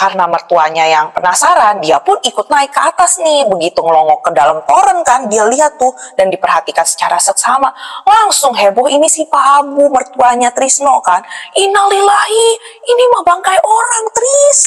Karena mertuanya yang penasaran, dia pun ikut naik ke atas nih. Begitu ngelongok ke dalam toren kan, dia lihat tuh dan diperhatikan secara seksama. Langsung heboh ini si Pak Abu, mertuanya Trisno kan. Innalillahi, ini mah bangkai orang, Tris.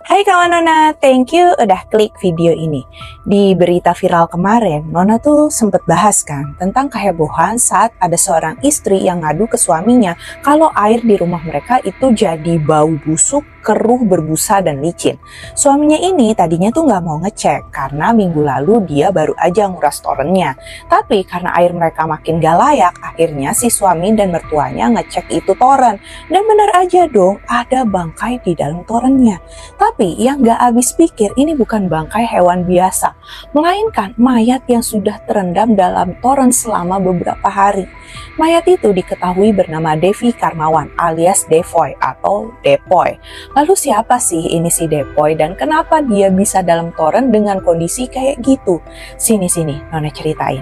Hai kawan Nona, thank you udah klik video ini. Di berita viral kemarin, Nona tuh sempet bahas kan tentang kehebohan saat ada seorang istri yang ngadu ke suaminya kalau air di rumah mereka itu jadi bau busuk, keruh, berbusa, dan licin. Suaminya ini tadinya tuh nggak mau ngecek karena minggu lalu dia baru aja nguras torennya. Tapi karena air mereka makin gak layak, akhirnya si suami dan mertuanya ngecek itu toren. Dan benar aja dong, ada bangkai di dalam torennya. Tapi yang gak habis pikir, ini bukan bangkai hewan biasa, melainkan mayat yang sudah terendam dalam toren selama beberapa hari. Mayat itu diketahui bernama Devi Karmawan alias Devoy atau Depoy. Lalu siapa sih ini si Depoy dan kenapa dia bisa dalam toren dengan kondisi kayak gitu? Sini Nona ceritain.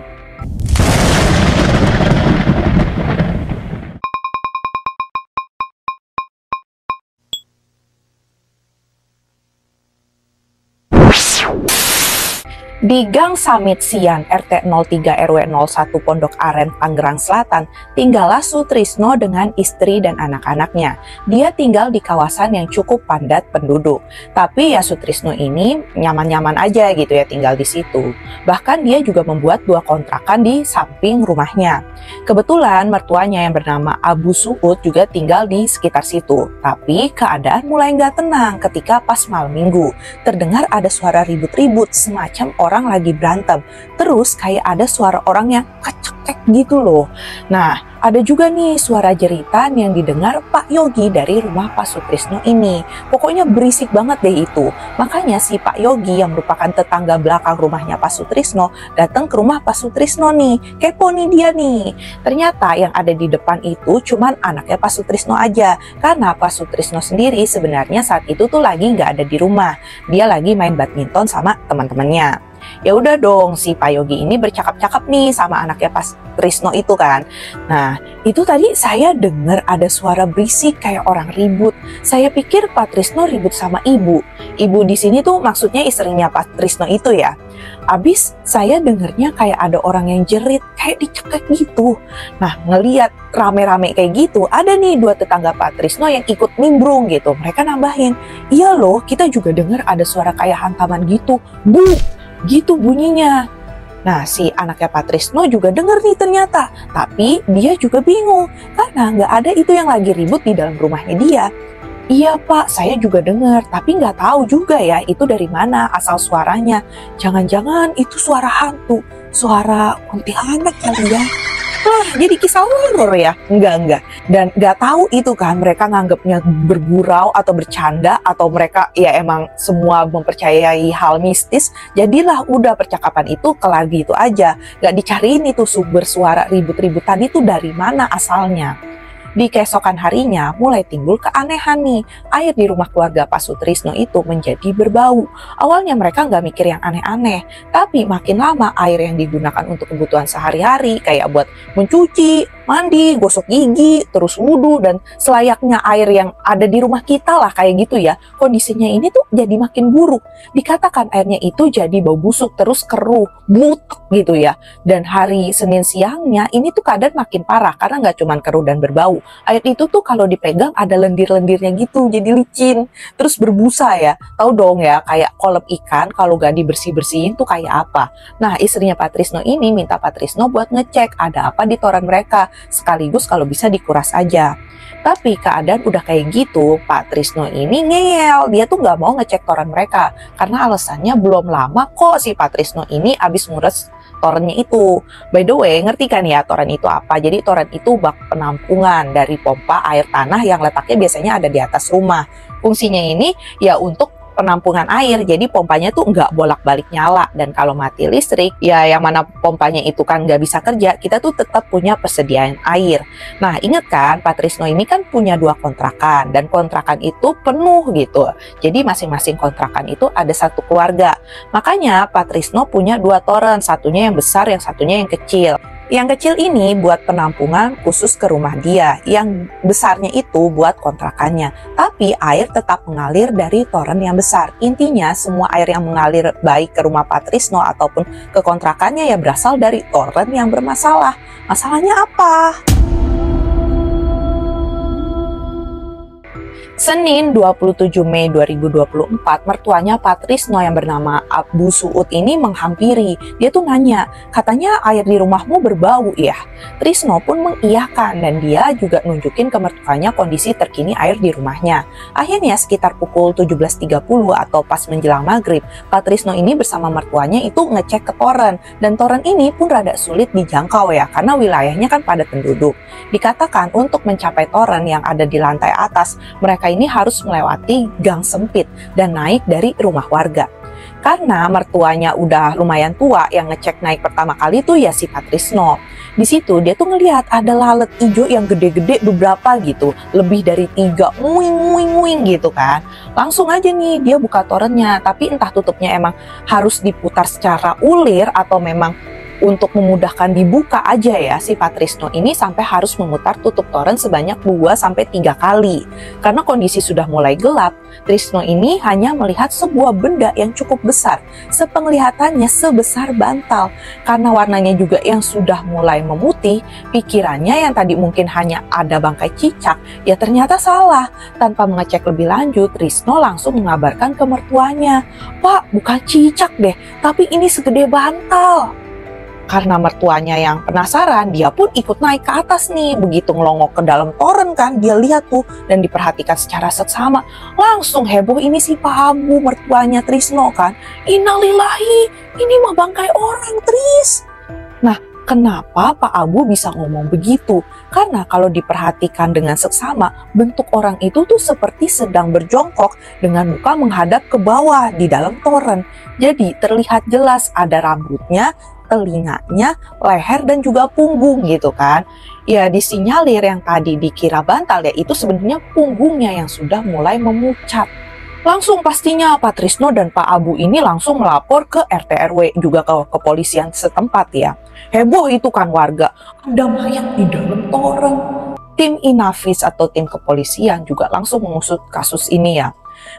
Di Gang Samit Sian, RT 03 RW 01 Pondok Aren, Tangerang Selatan, tinggallah Sutrisno dengan istri dan anak-anaknya. Dia tinggal di kawasan yang cukup padat penduduk. Tapi ya Sutrisno ini nyaman-nyaman aja gitu ya tinggal di situ. Bahkan dia juga membuat 2 kontrakan di samping rumahnya. Kebetulan mertuanya yang bernama Abu Suud juga tinggal di sekitar situ. Tapi keadaan mulai nggak tenang ketika pas malam minggu. Terdengar ada suara ribut-ribut semacam orang lagi berantem. Terus kayak ada suara orang yang kecek gitu loh. Nah, ada juga nih suara jeritan yang didengar Pak Yogi dari rumah Pak Sutrisno ini. Pokoknya berisik banget deh itu. Makanya si Pak Yogi yang merupakan tetangga belakang rumahnya Pak Sutrisno datang ke rumah Pak Sutrisno nih. Kepo nih dia nih. Ternyata yang ada di depan itu cuman anaknya Pak Sutrisno aja. Karena Pak Sutrisno sendiri sebenarnya saat itu tuh lagi nggak ada di rumah. Dia lagi main badminton sama teman-temannya. Ya udah dong, si Pak Yogi ini bercakap-cakap nih sama anaknya Pak Trisno itu kan. Nah, itu tadi saya dengar ada suara berisik kayak orang ribut. Saya pikir Pak Trisno ribut sama ibu. Ibu di sini tuh maksudnya istrinya Pak Trisno itu ya. Abis saya dengernya kayak ada orang yang jerit, kayak dicekek gitu. Nah, ngeliat rame-rame kayak gitu, ada nih 2 tetangga Pak Trisno yang ikut nimbrung gitu. Mereka nambahin, iya loh, kita juga dengar ada suara kayak hantaman gitu. Bu! Gitu bunyinya. Nah, si anaknya Pak Trisno juga denger nih ternyata. Tapi dia juga bingung karena nggak ada itu yang lagi ribut di dalam rumahnya dia. Iya Pak, saya juga dengar, tapi nggak tahu juga ya itu dari mana asal suaranya. Jangan-jangan itu suara hantu, suara kuntilanak kali ya. Jadi kisah horor ya? Enggak. Dan nggak tahu itu kan mereka nganggapnya bergurau atau bercanda atau mereka ya emang semua mempercayai hal mistis. Jadilah udah percakapan itu kelar gitu aja. Nggak dicariin itu sumber suara ribut-ributan itu dari mana asalnya. Di keesokan harinya mulai timbul keanehan nih. Air di rumah keluarga Pak Sutrisno itu menjadi berbau. Awalnya mereka nggak mikir yang aneh-aneh. Tapi makin lama air yang digunakan untuk kebutuhan sehari-hari kayak buat mencuci, mandi, gosok gigi, terus wudhu, dan selayaknya air yang ada di rumah kita lah kayak gitu ya. Kondisinya ini tuh jadi makin buruk. Dikatakan airnya itu jadi bau busuk, terus keruh, butek gitu ya. Dan hari Senin siangnya ini tuh keadaan makin parah karena nggak cuma keruh dan berbau. Air itu tuh kalau dipegang ada lendir-lendirnya gitu, jadi licin, terus berbusa ya. Tahu dong ya, kayak kolam ikan kalau gak dibersih-bersihin tuh kayak apa. Nah, istrinya Pak Trisno ini minta Pak Trisno buat ngecek ada apa di toren mereka, sekaligus kalau bisa dikuras aja. Tapi keadaan udah kayak gitu, Pak Trisno ini ngeyel, dia tuh gak mau ngecek toren mereka, karena alasannya belum lama kok si Pak Trisno ini abis ngurus torennya itu. By the way, ngerti kan ya toren itu apa? Jadi toren itu bak penampungan dari pompa air tanah yang letaknya biasanya ada di atas rumah. Fungsinya ini ya untuk penampungan air, jadi pompanya tuh nggak bolak-balik nyala. Dan kalau mati listrik, ya yang mana pompanya itu kan nggak bisa kerja, kita tuh tetap punya persediaan air. Nah, ingat kan Pak Trisno ini kan punya 2 kontrakan, dan kontrakan itu penuh gitu. Jadi masing-masing kontrakan itu ada 1 keluarga. Makanya Pak Trisno punya 2 toren, satunya yang besar, yang satunya yang kecil. Yang kecil ini buat penampungan khusus ke rumah dia, yang besarnya itu buat kontrakannya. Tapi air tetap mengalir dari toren yang besar. Intinya semua air yang mengalir baik ke rumah Pak Trisno ataupun ke kontrakannya ya berasal dari toren yang bermasalah. Masalahnya apa? Senin 27 Mei 2024, mertuanya Pak Trisno yang bernama Abu Suud ini menghampiri. Dia tuh nanya, katanya air di rumahmu berbau ya? Trisno pun mengiyakan dan dia juga nunjukin ke mertuanya kondisi terkini air di rumahnya. Akhirnya sekitar pukul 17.30 atau pas menjelang maghrib, Pak Trisno ini bersama mertuanya itu ngecek ke toren. Dan toren ini pun rada sulit dijangkau ya, karena wilayahnya kan padat penduduk. Dikatakan untuk mencapai toren yang ada di lantai atas, mereka ini harus melewati gang sempit dan naik dari rumah warga. Karena mertuanya udah lumayan tua, yang ngecek naik pertama kali tuh ya si Pak Trisno. Di situ dia tuh ngelihat ada lalat hijau yang gede-gede beberapa gitu, lebih dari 3, muing gitu kan. Langsung aja nih dia buka torennya, tapi entah tutupnya emang harus diputar secara ulir atau memang untuk memudahkan dibuka aja ya, si Pak Trisno ini sampai harus memutar tutup toren sebanyak 2-3 kali. Karena kondisi sudah mulai gelap, Trisno ini hanya melihat sebuah benda yang cukup besar, sepenglihatannya sebesar bantal. Karena warnanya juga yang sudah mulai memutih, pikirannya yang tadi mungkin hanya ada bangkai cicak, ya ternyata salah. Tanpa mengecek lebih lanjut, Trisno langsung mengabarkan ke mertuanya, "Pak, bukan cicak deh, tapi ini segede bantal." Karena mertuanya yang penasaran, dia pun ikut naik ke atas nih. Begitu ngelongok ke dalam toren kan, dia lihat tuh dan diperhatikan secara seksama. Langsung heboh ini si Pak Abu, mertuanya Trisno kan. "Innalillahi, ini mah bangkai orang, Tris." Nah, kenapa Pak Abu bisa ngomong begitu? Karena kalau diperhatikan dengan seksama, bentuk orang itu tuh seperti sedang berjongkok dengan muka menghadap ke bawah di dalam toren. Jadi terlihat jelas ada rambutnya, telinganya, leher, dan juga punggung gitu kan. Ya disinyalir yang tadi dikira bantal ya itu sebenarnya punggungnya yang sudah mulai memucat. Langsung pastinya Pak Trisno dan Pak Abu ini langsung melapor ke RT RW juga ke kepolisian setempat ya. Heboh itu kan warga, ada mayat di dalam toren. Tim Inafis atau tim kepolisian juga langsung mengusut kasus ini ya.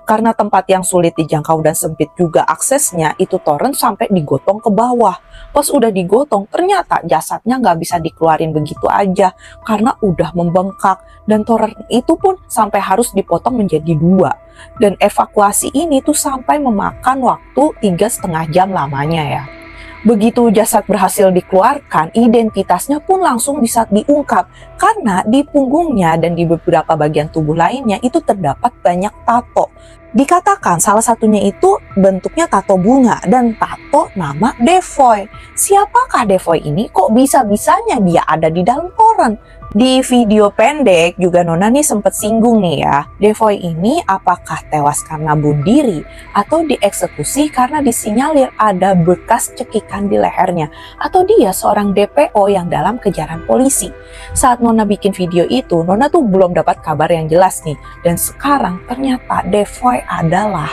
Karena tempat yang sulit dijangkau dan sempit juga aksesnya, itu toren sampai digotong ke bawah. Pas udah digotong, ternyata jasadnya nggak bisa dikeluarin begitu aja karena udah membengkak. Dan toren itu pun sampai harus dipotong menjadi 2. Dan evakuasi ini tuh sampai memakan waktu 3,5 jam lamanya ya. Begitu jasad berhasil dikeluarkan, identitasnya pun langsung bisa diungkap karena di punggungnya dan di beberapa bagian tubuh lainnya itu terdapat banyak tato. Dikatakan salah satunya itu bentuknya tato bunga dan tato nama Devoy. Siapakah Devoy ini? Kok bisa-bisanya dia ada di dalam toren? Di video pendek juga Nona nih sempat singgung nih ya, Devoy ini apakah tewas karena bunuh diri atau dieksekusi karena disinyalir ada bekas cekikan di lehernya, atau dia seorang DPO yang dalam kejaran polisi. Saat Nona bikin video itu, Nona tuh belum dapat kabar yang jelas nih, dan sekarang ternyata Devoy adalah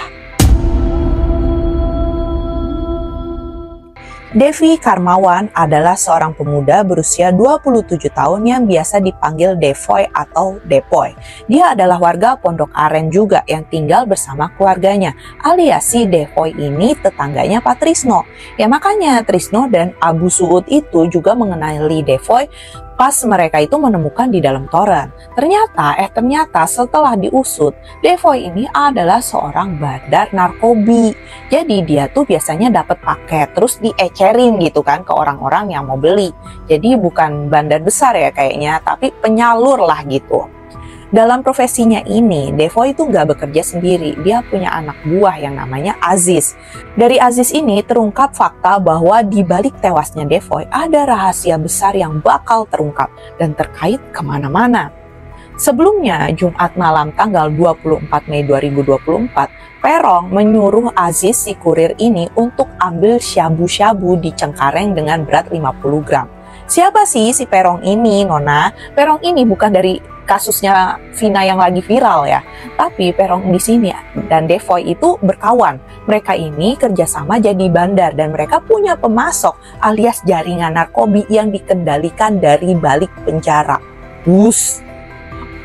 Devi Karmawan adalah seorang pemuda berusia 27 tahun yang biasa dipanggil Devoy atau Depoy. Dia adalah warga Pondok Aren juga yang tinggal bersama keluarganya, alias si Devoy ini tetangganya Pak Trisno. Ya makanya Trisno dan Abu Suud itu juga mengenali Devoy pas mereka itu menemukan di dalam toren. Ternyata setelah diusut, Devoy ini adalah seorang bandar narkobi. Jadi dia tuh biasanya dapat paket terus diecerin gitu kan ke orang-orang yang mau beli. Jadi bukan bandar besar ya kayaknya, tapi penyalur lah gitu. Dalam profesinya ini, Devoy itu nggak bekerja sendiri, dia punya anak buah yang namanya Aziz. Dari Aziz ini terungkap fakta bahwa di balik tewasnya Devoy ada rahasia besar yang bakal terungkap dan terkait kemana-mana. Sebelumnya, Jumat malam tanggal 24 Mei 2024, Perong menyuruh Aziz si kurir ini untuk ambil syabu-syabu di Cengkareng dengan berat 50 gram. Siapa sih si Perong ini, Nona? Perong ini bukan dari kasusnya Vina yang lagi viral ya. Tapi Peron di sini dan Defoe itu berkawan. Mereka ini kerjasama jadi bandar dan mereka punya pemasok alias jaringan narkoba yang dikendalikan dari balik penjara.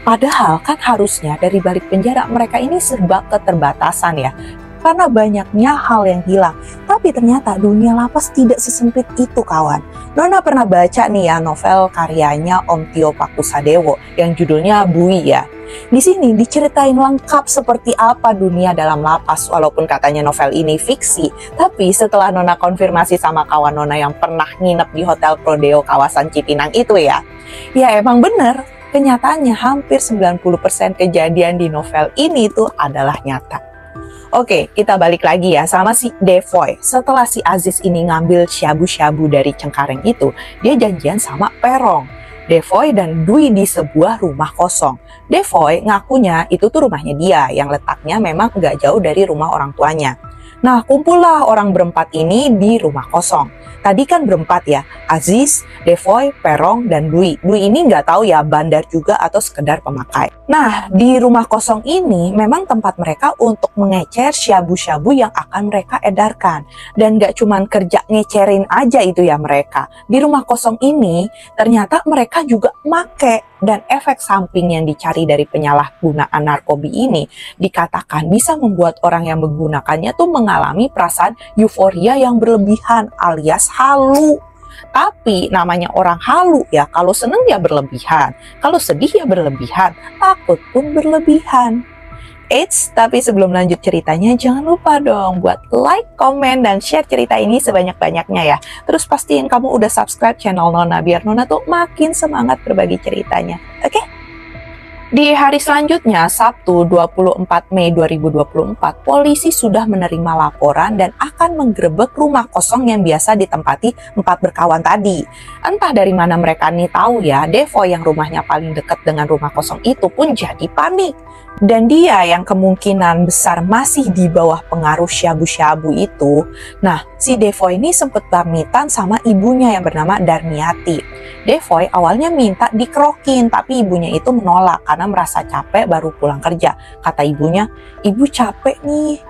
Padahal kan harusnya dari balik penjara mereka ini serba keterbatasan ya. Karena banyaknya hal yang hilang. Tapi ternyata dunia lapas tidak sesempit itu kawan. Nona pernah baca nih ya novel karyanya Om Tio Pakusadewo yang judulnya Bui ya. Di sini diceritain lengkap seperti apa dunia dalam lapas. Walaupun katanya novel ini fiksi, tapi setelah Nona konfirmasi sama kawan Nona yang pernah nginep di Hotel Prodeo kawasan Cipinang itu ya. Ya emang bener, kenyataannya hampir 90% kejadian di novel ini tuh adalah nyata. Oke, kita balik lagi ya sama si Defoe. Setelah si Aziz ini ngambil syabu-syabu dari Cengkareng itu, dia janjian sama Perong, Defoe dan Dwi di sebuah rumah kosong. Defoe ngakunya itu tuh rumahnya dia yang letaknya memang gak jauh dari rumah orang tuanya. Nah, kumpullah orang berempat ini di rumah kosong. Tadi kan berempat ya, Aziz, Defoe, Perong, dan Dwi. Dwi ini nggak tahu ya bandar juga atau sekedar pemakai. Nah, di rumah kosong ini memang tempat mereka untuk mengecer syabu-syabu yang akan mereka edarkan. Dan nggak cuman kerja ngecerin aja itu ya mereka. Di rumah kosong ini ternyata mereka juga make. Dan efek samping yang dicari dari penyalahgunaan narkoba ini dikatakan bisa membuat orang yang menggunakannya tuh mengalami perasaan euforia yang berlebihan alias halu. Tapi namanya orang halu ya, kalau seneng ya berlebihan, kalau sedih ya berlebihan, takut pun berlebihan. Eits, tapi sebelum lanjut ceritanya jangan lupa dong buat like, komen, dan share cerita ini sebanyak-banyaknya ya. Terus pastiin kamu udah subscribe channel Nona biar Nona tuh makin semangat berbagi ceritanya. Oke? Di hari selanjutnya, Sabtu 24 Mei 2024, polisi sudah menerima laporan dan akan menggerebek rumah kosong yang biasa ditempati 4 berkawan tadi. Entah dari mana mereka nih tahu ya, Defoe yang rumahnya paling dekat dengan rumah kosong itu pun jadi panik. Dan dia yang kemungkinan besar masih di bawah pengaruh syabu-syabu itu. Nah, si Defoe ini sempat pamitan sama ibunya yang bernama Darmiati. Defoe awalnya minta dikerokin, tapi ibunya itu menolak karena merasa capek baru pulang kerja. Kata ibunya, ibu capek nih,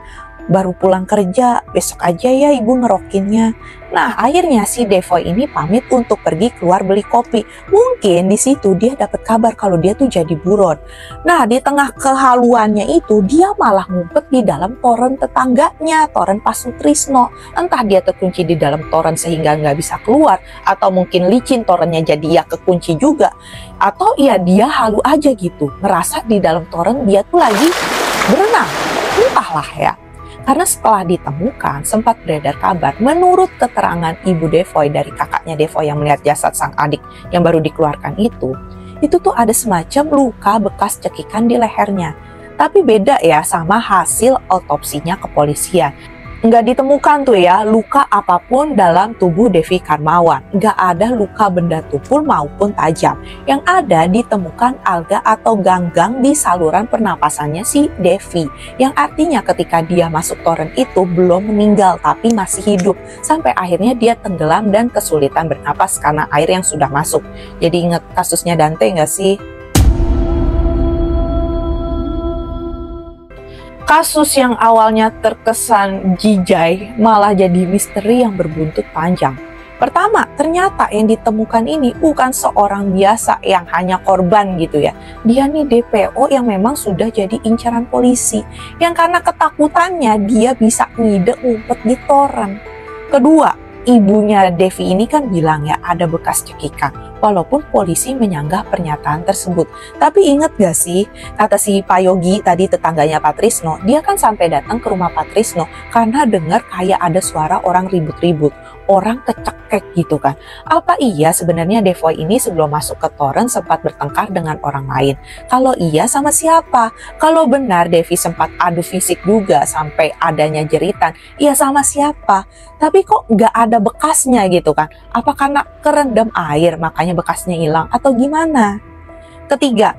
baru pulang kerja, besok aja ya ibu ngerokinnya. Nah, akhirnya si Defoe ini pamit untuk pergi keluar beli kopi. Mungkin di situ dia dapat kabar kalau dia tuh jadi buron. Nah, di tengah kehaluannya itu dia malah ngumpet di dalam toren tetangganya, toren Pak Sutrisno. Entah dia terkunci di dalam toren sehingga nggak bisa keluar, atau mungkin licin torennya jadi ya kekunci juga, atau ya dia halu aja gitu, ngerasa di dalam toren dia tuh lagi berenang. Entahlah ya. Karena setelah ditemukan, sempat beredar kabar menurut keterangan ibu Defoe dari kakaknya Defoe yang melihat jasad sang adik yang baru dikeluarkan itu tuh ada semacam luka bekas cekikan di lehernya. Tapi beda ya sama hasil otopsinya kepolisian. Nggak ditemukan tuh ya luka apapun dalam tubuh Devi Karmawan. Nggak ada luka benda tumpul maupun tajam. Yang ada ditemukan alga atau ganggang di saluran pernapasannya si Devi. Yang artinya ketika dia masuk toren itu belum meninggal tapi masih hidup. Sampai akhirnya dia tenggelam dan kesulitan bernapas karena air yang sudah masuk. Jadi ingat kasusnya Dante nggak sih? Kasus yang awalnya terkesan jijai malah jadi misteri yang berbuntut panjang. Pertama, ternyata yang ditemukan ini bukan seorang biasa yang hanya korban gitu ya. Dia nih DPO yang memang sudah jadi incaran polisi. Yang karena ketakutannya dia bisa ngide ngumpet di toren. Kedua, ibunya Devi ini kan bilang ya ada bekas cekikan. Walaupun polisi menyanggah pernyataan tersebut. Tapi inget gak sih, kata si Pak Yogi tadi tetangganya Pak Trisno, dia kan sampai datang ke rumah Pak Trisno karena dengar kayak ada suara orang ribut-ribut, orang kecekek gitu kan. Apa iya sebenarnya Defoe ini sebelum masuk ke toren sempat bertengkar dengan orang lain? Kalau iya sama siapa? Kalau benar Devi sempat adu fisik juga sampai adanya jeritan, iya sama siapa? Tapi kok nggak ada bekasnya gitu kan? Apa karena kerendam air makanya bekasnya hilang atau gimana? Ketiga,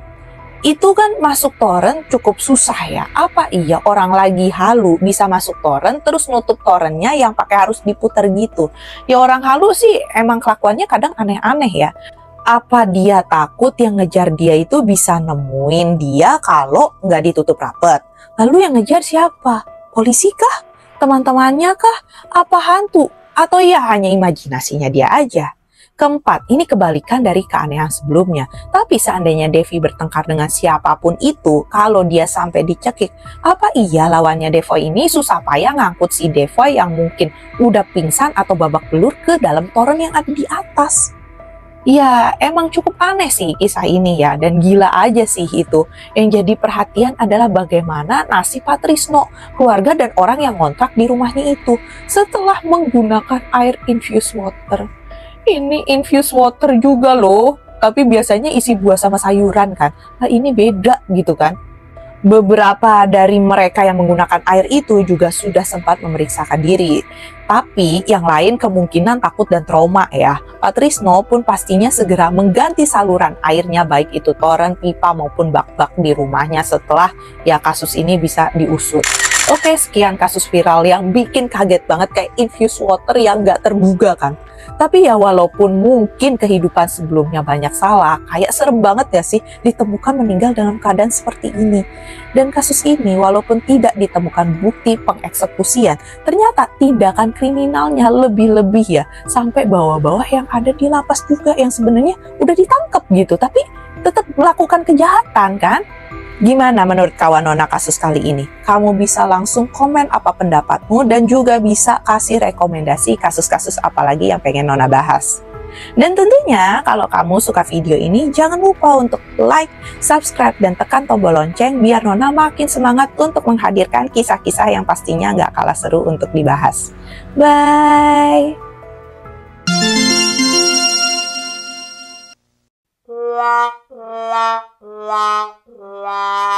itu kan masuk toren cukup susah ya. Apa iya orang lagi halu bisa masuk toren terus nutup torennya yang pakai harus diputar gitu? Ya orang halu sih emang kelakuannya kadang aneh-aneh ya. Apa dia takut yang ngejar dia itu bisa nemuin dia kalau nggak ditutup rapet? Lalu yang ngejar siapa? Polisi kah? Teman-temannya kah? Apa hantu? Atau ya hanya imajinasinya dia aja? Keempat, ini kebalikan dari keanehan sebelumnya. Tapi seandainya Devi bertengkar dengan siapapun itu, kalau dia sampai dicekik, apa iya lawannya Devoy ini susah payah ngangkut si Devoy yang mungkin udah pingsan atau babak belur ke dalam toren yang ada di atas? Ya, emang cukup aneh sih kisah ini ya, dan gila aja sih itu. Yang jadi perhatian adalah bagaimana nasib Pak Trisno, keluarga dan orang yang ngontrak di rumahnya itu setelah menggunakan air infused water. Ini infused water juga loh, tapi biasanya isi buah sama sayuran kan. Nah ini beda gitu kan. Beberapa dari mereka yang menggunakan air itu juga sudah sempat memeriksakan diri. Tapi yang lain kemungkinan takut dan trauma ya. Pak Trisno pun pastinya segera mengganti saluran airnya, baik itu toren, pipa maupun bak-bak di rumahnya setelah ya kasus ini bisa diusut. Oke, sekian kasus viral yang bikin kaget banget kayak infused water yang gak terduga kan. Tapi ya walaupun mungkin kehidupan sebelumnya banyak salah, kayak serem banget ya sih ditemukan meninggal dalam keadaan seperti ini. Dan kasus ini walaupun tidak ditemukan bukti pengeksekusian, ternyata tindakan kriminalnya lebih-lebih ya, sampai bawah-bawah yang ada di lapas juga yang sebenarnya udah ditangkap gitu, tapi tetap melakukan kejahatan kan. Gimana menurut kawan Nona kasus kali ini? Kamu bisa langsung komen apa pendapatmu dan juga bisa kasih rekomendasi kasus-kasus apa lagi yang pengen Nona bahas. Dan tentunya kalau kamu suka video ini jangan lupa untuk like, subscribe, dan tekan tombol lonceng biar Nona makin semangat untuk menghadirkan kisah-kisah yang pastinya nggak kalah seru untuk dibahas. Bye! La la la la